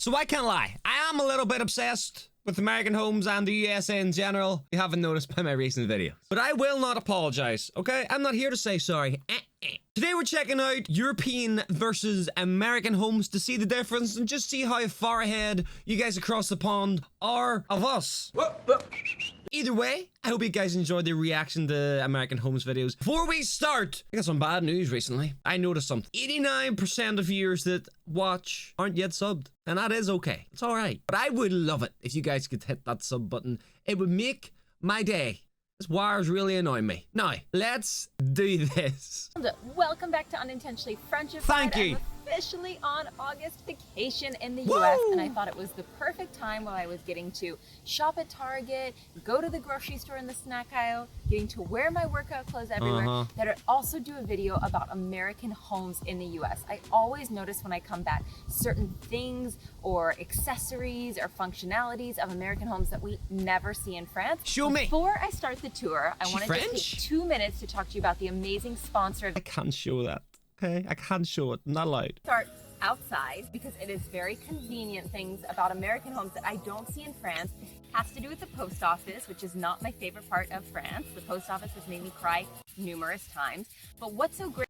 So I can't lie, I am a little bit obsessed with American homes and the USA in general. You haven't noticed by my recent videos. But I will not apologize, okay? I'm not here to say sorry. Today we're checking out European versus American homes to see the difference and just see how far ahead you guys across the pond are of us. Either way, I hope you guys enjoyed the reaction to American homes videos. Before we start, I got some bad news recently. I noticed something. 89% of viewers that watch aren't yet subbed. And that is okay. It's alright. But I would love it if you guys could hit that sub button. It would make my day. This wire's really annoying me. Now, let's do this. Welcome back to Unintentionally Friendship. Thank you. I'm officially on August vacation in the US, and I thought it was the perfect time while I was getting to shop at Target, go to the grocery store in the snack aisle, getting to wear my workout clothes everywhere, that I'd also do a video about American homes in the US. I always notice when I come back certain things or accessories or functionalities of American homes that we never see in France. Show me. Before I start the tour, I want to just take 2 minutes to talk to you about the amazing sponsor of I can't show that. Okay, I can't show it. I'm not allowed. start outside because it is very convenient. Things about American homes that I don't see in France has to do with the post office, which is not my favorite part of France. The post office has made me cry numerous times. But what's so great?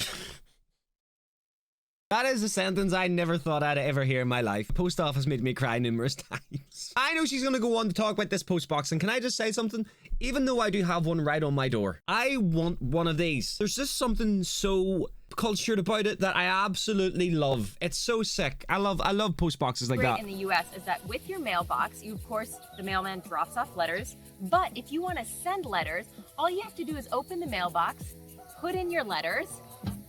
That is a sentence I never thought I'd ever hear in my life. Post office made me cry numerous times. I know she's gonna go on to talk about this post box, and can I just say something? Even though I do have one right on my door, I want one of these. There's just something so cultured about it that I absolutely love. It's so sick. I love post boxes like that. In the US is that with your mailbox, you of course, the mailman drops off letters, but if you want to send letters, all you have to do is open the mailbox, put in your letters,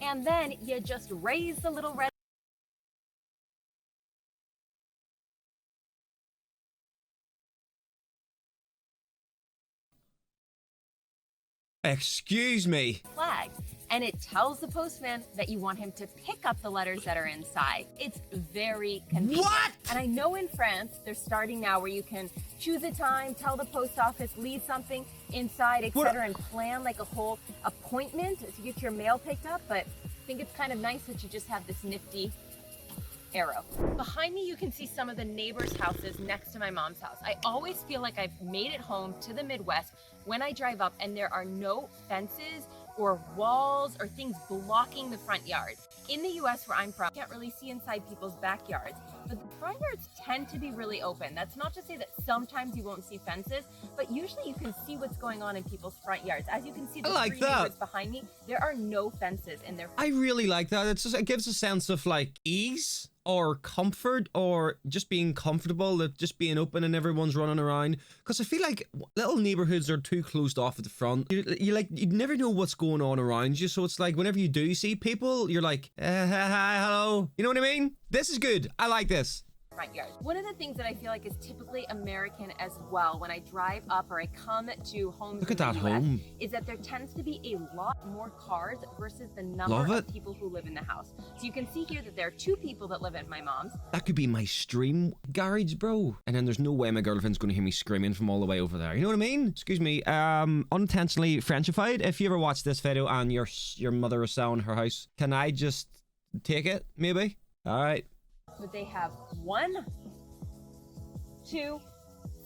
and then you just raise the little red Excuse me. flag, and it tells the postman that you want him to pick up the letters that are inside. It's very convenient. What? And I know in France, they're starting now where you can choose a time, tell the post office, leave something inside, etc., and plan like a whole appointment to get your mail picked up. But I think it's kind of nice that you just have this nifty arrow. Behind me, you can see some of the neighbors' houses next to my mom's house. I always feel like I've made it home to the Midwest when I drive up and there are no fences or walls or things blocking the front yard. In the US where I'm from, you can't really see inside people's backyards, but the front yards tend to be really open. That's not to say that sometimes you won't see fences, but usually you can see what's going on in people's front yards. As you can see, the three neighbors behind me, there are no fences in their. I really like that. It gives a sense of like ease or comfort or just being comfortable, that just being open and everyone's running around. Because I feel like little neighborhoods are too closed off at the front. You never know what's going on around you. So it's like whenever you do see people, you're like, hi, hello. You know what I mean? This is good. I like this. Front yard. One of the things that I feel like is typically American as well when I drive up or I come to homes Look at in that the US home. is that there tends to be a lot more cars versus the number of people who live in the house. So you can see here that there are 2 people that live at my mom's. That could be my stream garage, bro. And then there's no way my girlfriend's going to hear me screaming from all the way over there. You know what I mean? Excuse me. Unintentionally Frenchified. If you ever watch this video and your mother is selling her house, can I just take it? Maybe? All right. But they have 1, 2,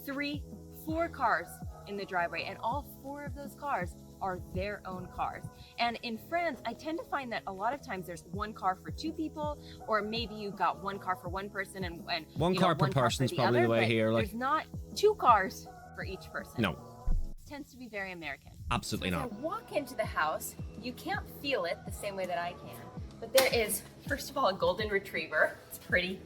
3, 4 cars in the driveway, and all 4 of those cars are their own cars. And in France, I tend to find that a lot of times there's 1 car for 2 people, or maybe you've got 1 car for 1 person and one car per person is probably the way here. Like, there's not 2 cars for each person. No. It tends to be very American. Absolutely So not. as I walk into the house, you can't feel it the same way that I can. But there is, first of all, a golden retriever. It's pretty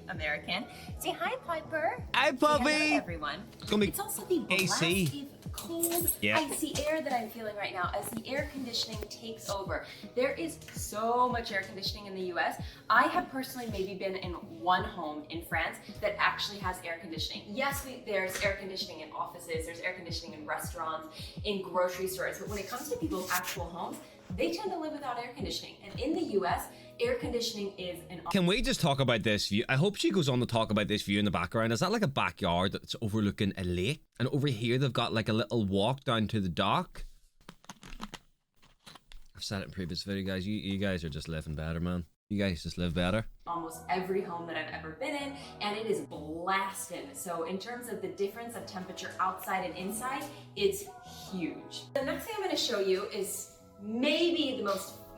American. Say hi, Piper. Hi, puppy. Say hello, everyone. It's also the AC. blast of cold, icy air that I'm feeling right now as the air conditioning takes over. There is so much air conditioning in the US. I have personally maybe been in 1 home in France that actually has air conditioning. Yes, there's air conditioning in offices, there's air conditioning in restaurants, in grocery stores, but when it comes to people's actual homes, they tend to live without air conditioning. And in the US, air conditioning is an... Can we just talk about this view? I hope she goes on to talk about this view in the background. Is that like a backyard that's overlooking a lake? And over here, they've got like a little walk down to the dock. I've said it in previous video, guys. You guys are just living better, man. You guys just live better. Almost every home that I've ever been in, and it is blasting. So in terms of the difference of temperature outside and inside, it's huge. The next thing I'm going to show you is maybe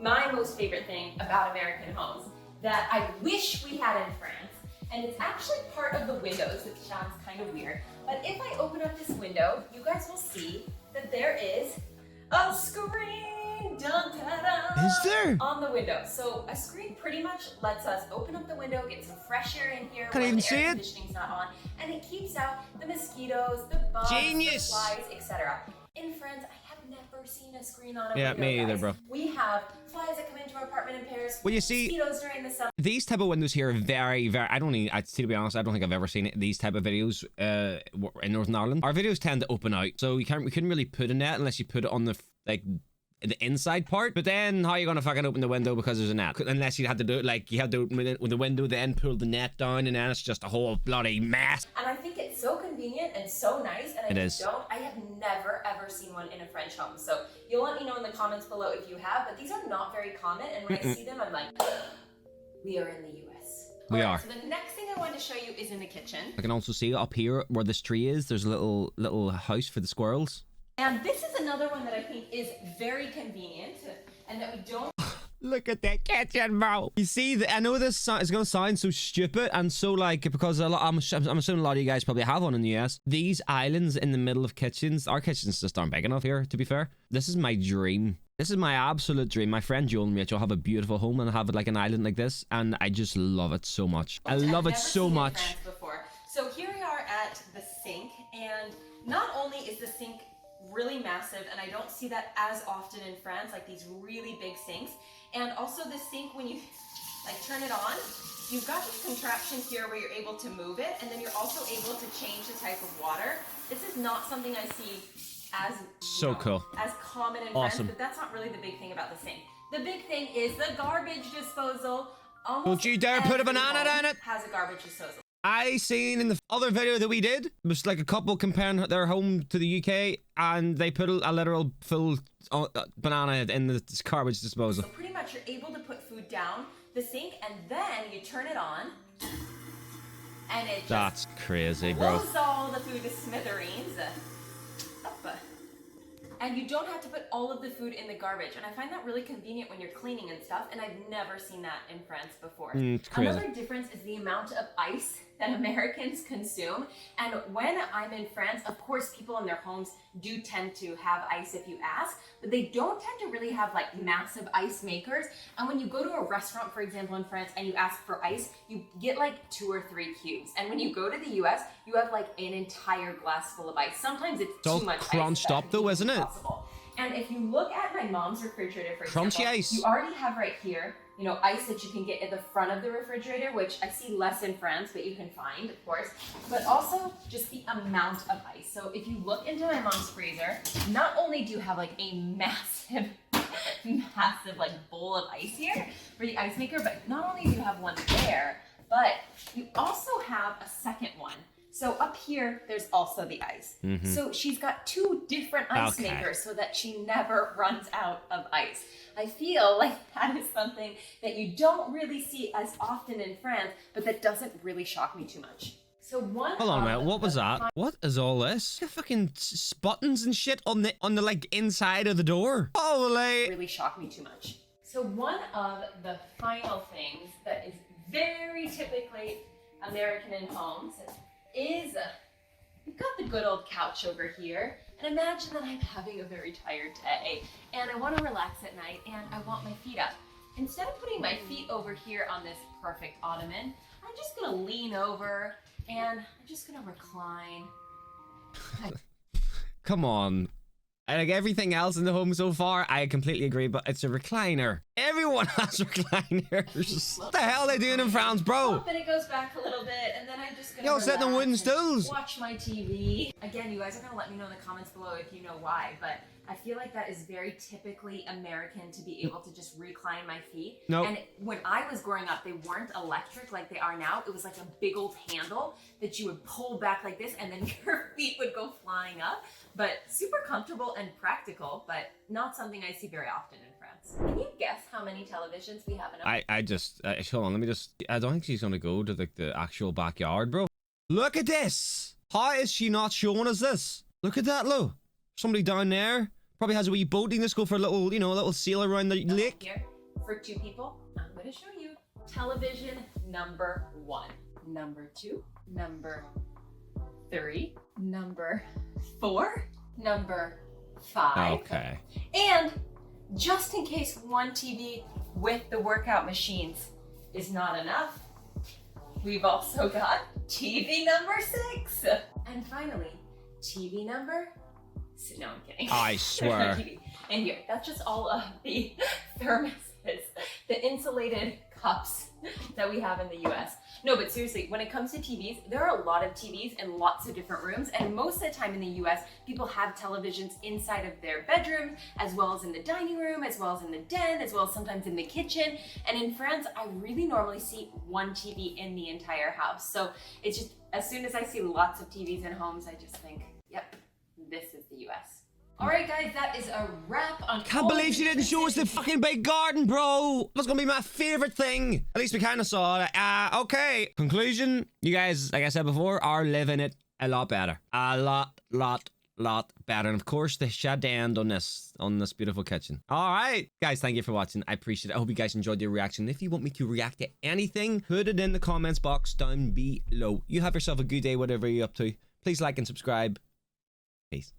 my most favorite thing about American homes that I wish we had in France. And it's actually part of the windows, which sounds kind of weird. But if I open up this window, you guys will see that there is a screen. Dun, da, da, Is there? on the window. So a screen pretty much lets us open up the window, get some fresh air in here Can't when even the see air it. conditioning's not on, and it keeps out the mosquitoes, the bugs, Genius. the flies, etc. In France, I have never seen a screen on a Yeah, window, me either, guys. bro. We have flies that come into our apartment in pairs. Well, you see, mosquitoes during the summer. these type of windows here are very, very. To be honest, I don't think I've ever seen these type of videos in Northern Ireland. Our videos tend to open out, so we couldn't really put a net unless you put it on the the inside part. But then how are you gonna fucking open the window because there's a net? Unless you had to do it like you have to open it with the window, then pull the net down, and then it's just a whole bloody mess. And I think it's so convenient and so nice, and I have never ever seen one in a French home. So you'll let me know in the comments below if you have, but these are not very common, and when I see them, I'm like, we are in the US. We are. So the next thing I want to show you is in the kitchen. I can also see up here where this tree is, there's a little house for the squirrels. And this is another one that I think is very convenient and that we don't. Look at that kitchen, bro. You see, I know this is going to sound so stupid and so like, because I'm assuming a lot of you guys probably have one in the US. These islands in the middle of kitchens, our kitchens just aren't big enough here, to be fair. This is my dream. This is my absolute dream. My friend Joel and Rachel have a beautiful home and have like an island like this, and I just love it so much. I love it so much. I've never seen it in France before. So here we are at the sink, and not only is the sink really massive, and I don't see that as often in France, like these really big sinks. And also the sink, when you like turn it on, you've got this contraption here where you're able to move it, and then you're also able to change the type of water. This is not something I see as cool, as common in awesome. France, but that's not really the big thing about the sink. The big thing is the garbage disposal. Almost don't you dare put a banana down it. Has a garbage disposal. I seen in the other video that we did, it was like a couple comparing their home to the UK, and they put a literal full banana in the garbage disposal. So pretty much you're able to put food down the sink, and then you turn it on, and it just that's crazy, bro. blows all the food to smithereens. Up. And you don't have to put all of the food in the garbage. And I find that really convenient when you're cleaning and stuff. And I've never seen that in France before. It's crazy. Another difference is the amount of ice that Americans consume. And when I'm in France, of course, people in their homes do tend to have ice if you ask, but they don't tend to really have like massive ice makers. And when you go to a restaurant, for example, in France, and you ask for ice, you get like 2 or 3 cubes. And when you go to the US, you have like an entire glass full of ice. Sometimes it's all too much crunched ice up though, isn't it? Possible. And if you look at my mom's refrigerator, for Crunchy example, ice. you already have right here, you know, ice that you can get at the front of the refrigerator, which I see less in France, but you can find, of course. But also just the amount of ice. So if you look into my mom's freezer, not only do you have like a massive, massive like bowl of ice here for the ice maker, but not only do you have one there, but you also have a second one. So up here, there's also the ice. So she's got 2 different ice makers so that she never runs out of ice. I feel like that is something that you don't really see as often in France, but that doesn't really shock me too much. So one. Hold on a minute, what was that? What is all this? Got fucking buttons and shit on the like inside of the door. Holy! Really shock me too much. So one of the final things that is very typically American in homes is we've got the good old couch over here, and imagine that I'm having a very tired day and I want to relax at night and I want my feet up. Instead of putting my feet over here on this perfect ottoman, I'm just gonna lean over and I'm just gonna recline. Come on. Like everything else in the home so far, I completely agree, but it's a recliner. Everyone has recliners. What the hell are they doing in France, bro? And it goes back a little bit, and then I'm just gonna Yo, sit on wooden stools. watch my TV. Again, you guys are gonna let me know in the comments below if you know why, but I feel like that is very typically American to be able to just recline my feet. Nope. And when I was growing up, they weren't electric like they are now. It was like a big old handle that you would pull back like this, and then your feet would go flying up. But super comfortable and practical, but not something I see very often in France. US. Can you guess how many televisions we have in our I just hold on. Let me just. I don't think she's gonna go to the actual backyard, bro. Look at this. How is she not showing us this? Look at that, Lo. Somebody down there probably has a wee boat. Let's go for a little, you know, a little sail around the lake. Here for 2 people. I'm gonna show you. Television number 1, number 2, number 3, number 4, number 5. Okay. And just in case one TV with the workout machines is not enough, we've also got TV number 6. And finally, TV number... No, I'm kidding. I swear. And here, that's just all of the thermoses, the insulated cups that we have in the US. No, but seriously, when it comes to TVs, there are a lot of TVs in lots of different rooms, and most of the time in the US, people have televisions inside of their bedroom, as well as in the dining room, as well as in the den, as well as sometimes in the kitchen. And in France, I really normally see one TV in the entire house. So it's just, as soon as I see lots of TVs in homes, I just think, yep, this is the US. All right, guys, that is a wrap on. Can't believe she didn't show us the fucking big garden, bro. That's gonna be my favorite thing. At least we kind of saw it. Okay. Conclusion: you guys, like I said before, are living it a lot better. A lot better. And of course, the shed end on this beautiful kitchen. All right, guys, thank you for watching. I appreciate it. I hope you guys enjoyed the reaction. If you want me to react to anything, put it in the comments box down below. You have yourself a good day, whatever you're up to. Please like and subscribe. Peace.